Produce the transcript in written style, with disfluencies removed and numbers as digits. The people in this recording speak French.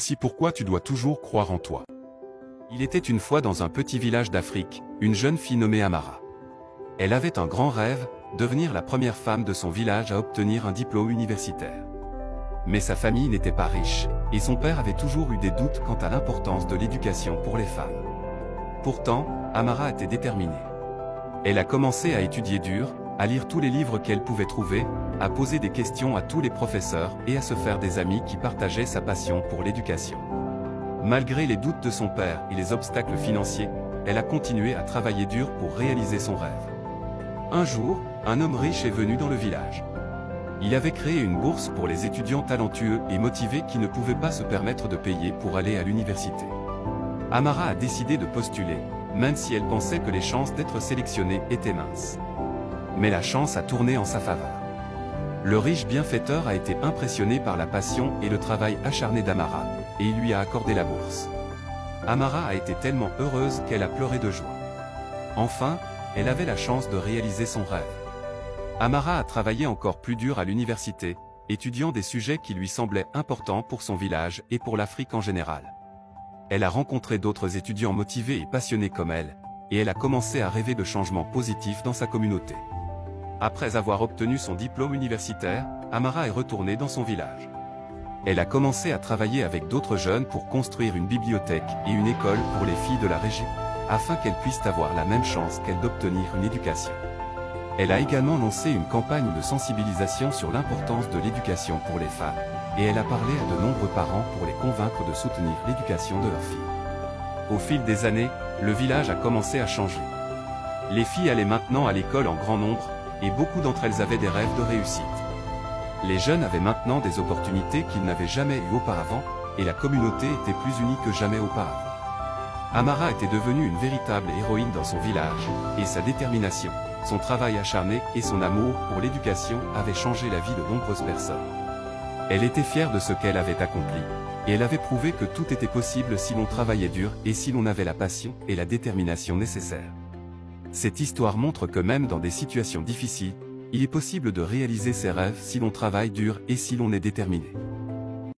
Voici pourquoi tu dois toujours croire en toi. Il était une fois dans un petit village d'Afrique, une jeune fille nommée Amara. Elle avait un grand rêve, devenir la première femme de son village à obtenir un diplôme universitaire. Mais sa famille n'était pas riche, et son père avait toujours eu des doutes quant à l'importance de l'éducation pour les femmes. Pourtant, Amara était déterminée. Elle a commencé à étudier dur, à lire tous les livres qu'elle pouvait trouver, à poser des questions à tous les professeurs et à se faire des amis qui partageaient sa passion pour l'éducation. Malgré les doutes de son père et les obstacles financiers, elle a continué à travailler dur pour réaliser son rêve. Un jour, un homme riche est venu dans le village. Il avait créé une bourse pour les étudiants talentueux et motivés qui ne pouvaient pas se permettre de payer pour aller à l'université. Amara a décidé de postuler, même si elle pensait que les chances d'être sélectionnée étaient minces. Mais la chance a tourné en sa faveur. Le riche bienfaiteur a été impressionné par la passion et le travail acharné d'Amara, et il lui a accordé la bourse. Amara a été tellement heureuse qu'elle a pleuré de joie. Enfin, elle avait la chance de réaliser son rêve. Amara a travaillé encore plus dur à l'université, étudiant des sujets qui lui semblaient importants pour son village et pour l'Afrique en général. Elle a rencontré d'autres étudiants motivés et passionnés comme elle, et elle a commencé à rêver de changements positifs dans sa communauté. Après avoir obtenu son diplôme universitaire, Amara est retournée dans son village. Elle a commencé à travailler avec d'autres jeunes pour construire une bibliothèque et une école pour les filles de la région, afin qu'elles puissent avoir la même chance qu'elle d'obtenir une éducation. Elle a également lancé une campagne de sensibilisation sur l'importance de l'éducation pour les femmes, et elle a parlé à de nombreux parents pour les convaincre de soutenir l'éducation de leurs filles. Au fil des années, le village a commencé à changer. Les filles allaient maintenant à l'école en grand nombre, et beaucoup d'entre elles avaient des rêves de réussite. Les jeunes avaient maintenant des opportunités qu'ils n'avaient jamais eues auparavant, et la communauté était plus unie que jamais auparavant. Amara était devenue une véritable héroïne dans son village, et sa détermination, son travail acharné et son amour pour l'éducation avaient changé la vie de nombreuses personnes. Elle était fière de ce qu'elle avait accompli, et elle avait prouvé que tout était possible si l'on travaillait dur et si l'on avait la passion et la détermination nécessaires. Cette histoire montre que même dans des situations difficiles, il est possible de réaliser ses rêves si l'on travaille dur et si l'on est déterminé.